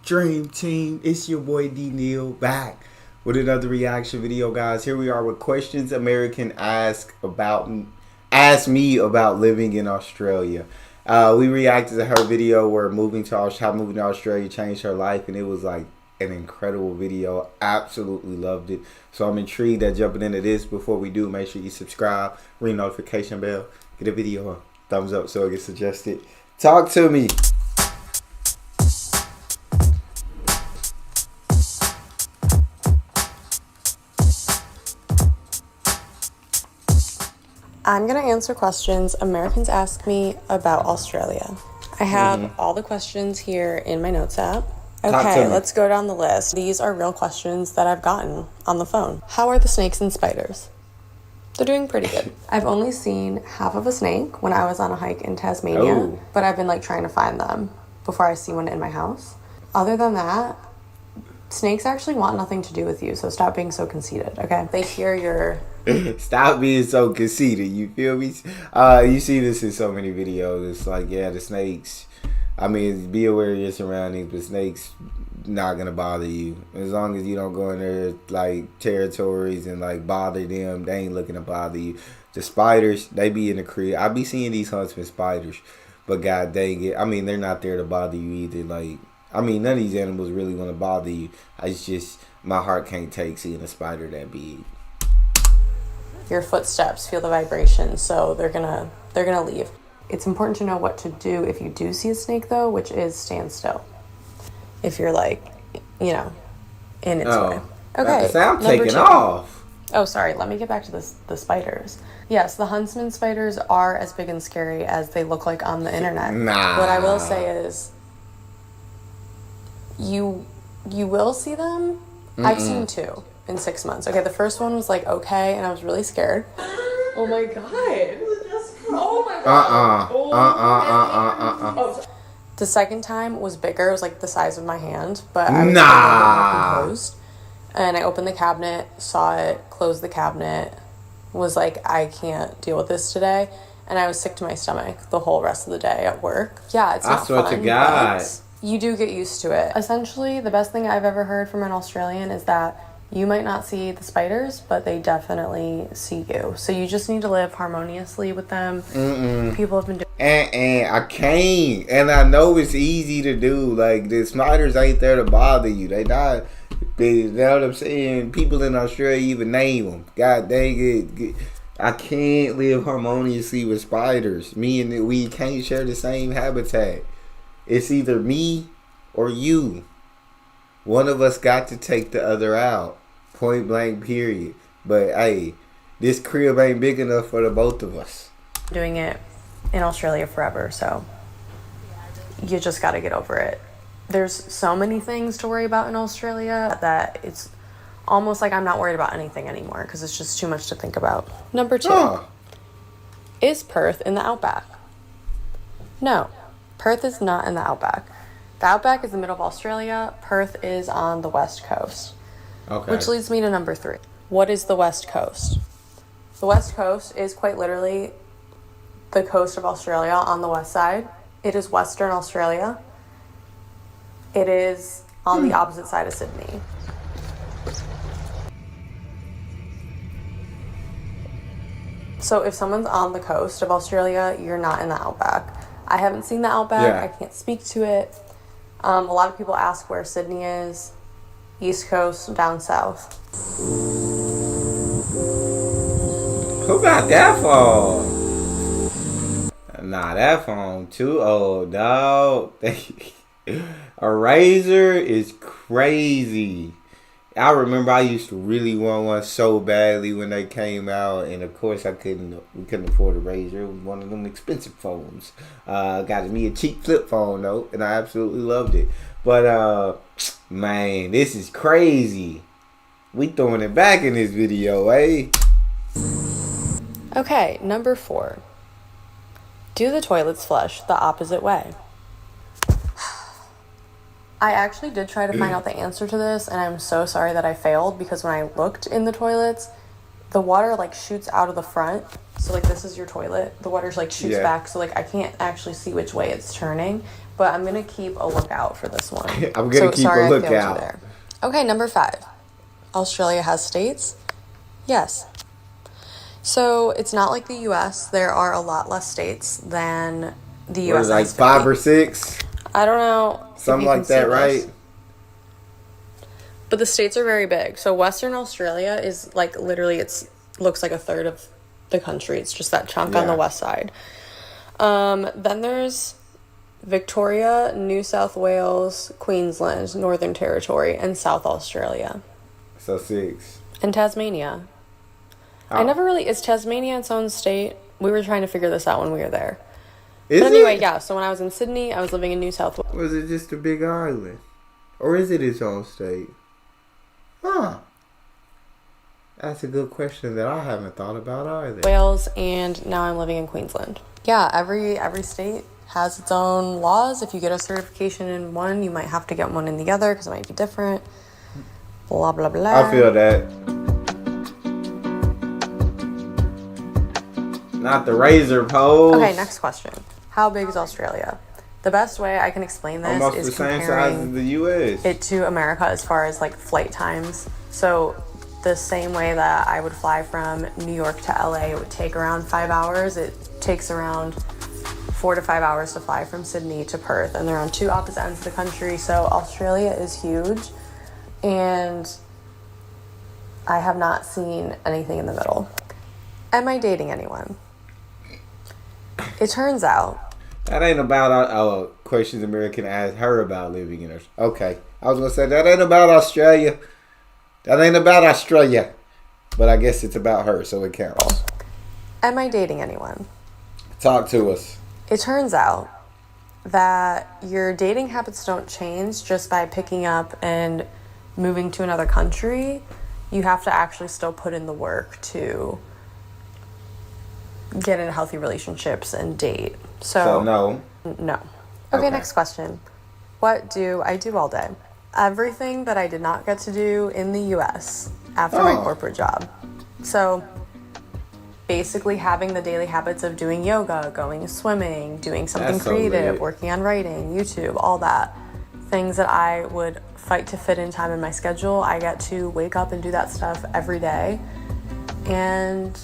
Dream Team? It's your boy Neal back with another reaction video, guys. Here we are with questions American ask me about living in Australia. We reacted to her video where how moving to Australia changed her life, and it was like an incredible video. Absolutely loved it. So I'm intrigued at jumping into this. Before we do, make sure you subscribe, ring notification bell, get a video a thumbs up so it gets suggested. Talk to me. I'm going to answer questions Americans ask me about Australia. I have all the questions here in my notes app. Okay, let's go down the list. These are real questions that I've gotten on the phone. How are the snakes and spiders? They're doing pretty good. I've only seen half of a snake when I was on a hike in Tasmania, but I've been trying to find them before I see one in my house. Other than that, snakes actually want nothing to do with you, so stop being so conceited, okay? They hear your... Stop being so conceited, you feel me? You see this in so many videos. It's like, yeah, the snakes, I mean, be aware of your surroundings, but snakes not gonna bother you. As long as you don't go in their territories and bother them, they ain't looking to bother you. The spiders, they be in the crib. I be seeing these huntsman spiders, but god dang it, I mean, they're not there to bother you either. I mean, none of these animals really want to bother you. It's just my heart can't take seeing a spider that big. Your footsteps feel the vibration, so they're gonna leave. It's important to know what to do if you do see a snake, though, which is stand still. If you're in its way. Okay. I'm taking off. Oh, sorry. Let me get back to the spiders. Yes, the huntsman spiders are as big and scary as they look like on the internet. Nah. What I will say is, you will see them. I've seen 2 in 6 months. Okay, the first one was okay, and I was really scared. Oh my god. Oh my god. The second time was bigger. It was the size of my hand, but I was a little bit more composed. And I opened the cabinet, saw it, closed the cabinet, was I can't deal with this today. And I was sick to my stomach the whole rest of the day at work. Yeah, it's not fun. I swear to God. You do get used to it. Essentially, the best thing I've ever heard from an Australian is that you might not see the spiders, but they definitely see you. So you just need to live harmoniously with them. People have been doing... I can't. And I know it's easy to do. The spiders ain't there to bother you. They not... You know what I'm saying? People in Australia even name them. God dang it. I can't live harmoniously with spiders. We can't share the same habitat. It's either me or you. One of us got to take the other out. Point blank, period. But, hey, this crib ain't big enough for the both of us. Doing it in Australia forever, so you just got to get over it. There's so many things to worry about in Australia that it's almost I'm not worried about anything anymore because it's just too much to think about. Number 2. Is Perth in the outback? No, Perth is not in the outback. The outback is the middle of Australia. Perth is on the west coast. Okay. Which leads me to number 3. What is the west coast? The west coast is quite literally the coast of Australia on the west side. It is Western Australia. It is on the opposite side of Sydney. So if someone's on the coast of Australia, you're not in the outback. I haven't seen the outback. Yeah. I can't speak to it. A lot of people ask where Sydney is. East Coast, down south. Who got that phone? Nah, that phone too old, dog. A Razor is crazy. I remember I used to really want one so badly when they came out, and of course we couldn't afford a Razor. It was one of them expensive phones. Got me a cheap flip phone though, and I absolutely loved it. But man, this is crazy. We throwing it back in this video, eh? Okay, number 4. Do the toilets flush the opposite way? I actually did try to find out the answer to this, and I'm so sorry that I failed, because when I looked in the toilets, the water shoots out of the front. So this is your toilet. The water shoots back, so I can't actually see which way it's turning. but I'm going to keep a lookout for this one. I'm going to keep a lookout. There. Okay, number 5. Australia has states? Yes. So it's not like the U.S. There are a lot less states than the U.S. What is it, like 5 or 6? I don't know. Something like that, right? But the states are very big. So Western Australia is like literally looks like a third of the country. It's just that chunk on the west side. Then there's Victoria, New South Wales, Queensland, Northern Territory, and South Australia. So 6. And Tasmania. Is Tasmania its own state? We were trying to figure this out when we were there. But anyway, yeah, so when I was in Sydney, I was living in New South Wales. Was it just a big island? Or is it its own state? Huh. That's a good question that I haven't thought about either. Wales, and now I'm living in Queensland. Yeah, every state has its own laws. If you get a certification in one, you might have to get one in the other because it might be different. Blah, blah, blah. I feel that. Not the razor pose. Okay, next question. How big is Australia? The best way I can explain this almost is the same size as the U.S. it to America as far as like flight times. So the same way that I would fly from New York to LA, it would take around 5 hours. It takes around 4 to 5 hours to fly from Sydney to Perth, and they're on two opposite ends of the country. So Australia is huge, and I have not seen anything in the middle. Am I dating anyone? It turns out that ain't about questions American asked her about living in Australia. Okay, I was gonna say that ain't about Australia. That ain't about Australia, but I guess it's about her, so it counts. Am I dating anyone? Talk to us. It turns out that your dating habits don't change just by picking up and moving to another country. You have to actually still put in the work to get into healthy relationships and date. So no. No. Okay, next question. What do I do all day? Everything that I did not get to do in the U.S. after my corporate job. So basically having the daily habits of doing yoga, going swimming, doing something creative, working on writing, YouTube, all that. Things that I would fight to fit in time in my schedule. I get to wake up and do that stuff every day. And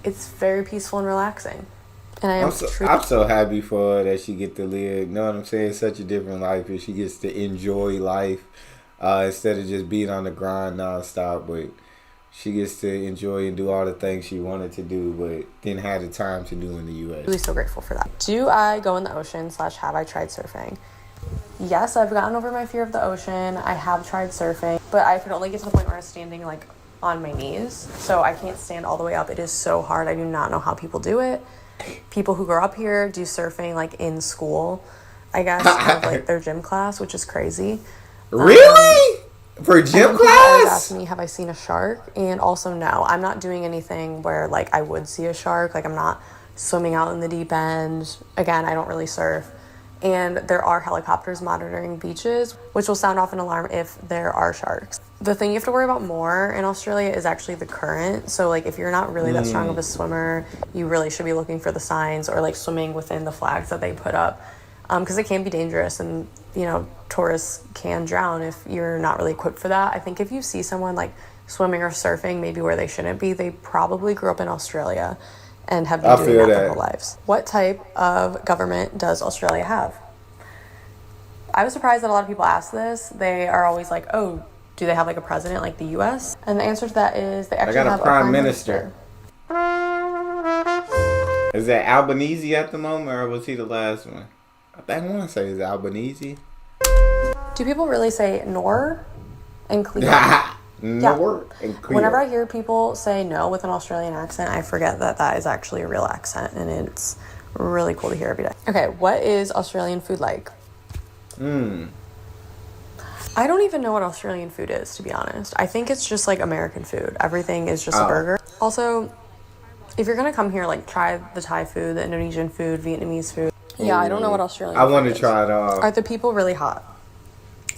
it's very peaceful and relaxing. And I'm so happy for her that she get to live, you know what I'm saying, such a different life, and she gets to enjoy life instead of just being on the grind nonstop. But she gets to enjoy and do all the things she wanted to do, but didn't have the time to do in the U.S. Really so grateful for that. Do I go in the ocean / have I tried surfing? Yes, I've gotten over my fear of the ocean. I have tried surfing, but I could only get to the point where I was standing like on my knees, so I can't stand all the way up. It is so hard. I do not know how people do it. People who grow up here do surfing like in school, I guess, of like their gym class, which is crazy. Really? For gym class? Always ask me, have I seen a shark? And also, no, I'm not doing anything where like I would see a shark. Like I'm not swimming out in the deep end. Again, I don't really surf. And there are helicopters monitoring beaches, which will sound off an alarm if there are sharks. The thing you have to worry about more in Australia is actually the current. So like if you're not really that strong of a swimmer, you really should be looking for the signs or like swimming within the flags that they put up, because it can be dangerous, and you know, tourists can drown if you're not really equipped for that. I think if you see someone like swimming or surfing maybe where they shouldn't be, they probably grew up in Australia and have been doing that their whole lives. What type of government does Australia have? I was surprised that a lot of people ask this. They are always like, oh, do they have like a president like the U.S.? And the answer to that is they actually have a prime minister. Is that Albanese at the moment, or was he the last one? I want to say it's Albanese. Do people really say nor and clear? Nor and clear. Whenever I hear people say no with an Australian accent, I forget that that is actually a real accent, and it's really cool to hear every day. Okay, what is Australian food like? I don't even know what Australian food is, to be honest. I think it's just like American food. Everything is just a burger. Also, if you're gonna come here, like try the Thai food, the Indonesian food, Vietnamese food. Yeah, I don't know what Australian food is. I want to try it all. Are the people really hot?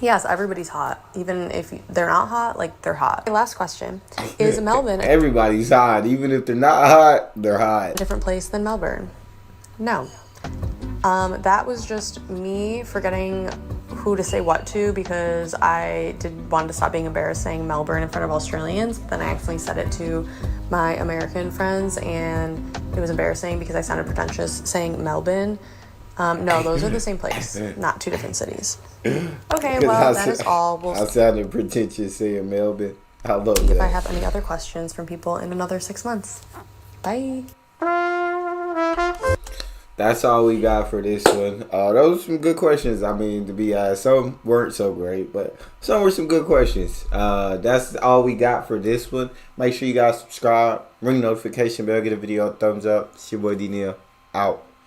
Yes, everybody's hot. Even if they're not hot, like they're hot. Last question. Is Melbourne... Everybody's hot. Even if they're not hot, they're hot. ...a different place than Melbourne? No. That was just me forgetting who to say what to because I wanted to stop being embarrassed saying Melbourne in front of Australians. Then I accidentally said it to my American friends, and it was embarrassing because I sounded pretentious saying Melbourne. No, those are the same place, not two different cities. Okay, well, that is all. I sounded pretentious saying Melbourne. I love that. If I have any other questions from people in another 6 months. Bye. That's all we got for this one. Those were some good questions. I mean, to be honest, some weren't so great, but some were some good questions. That's all we got for this one. Make sure you guys subscribe, ring the notification bell, get a video a thumbs up. It's your boy D Neal, out.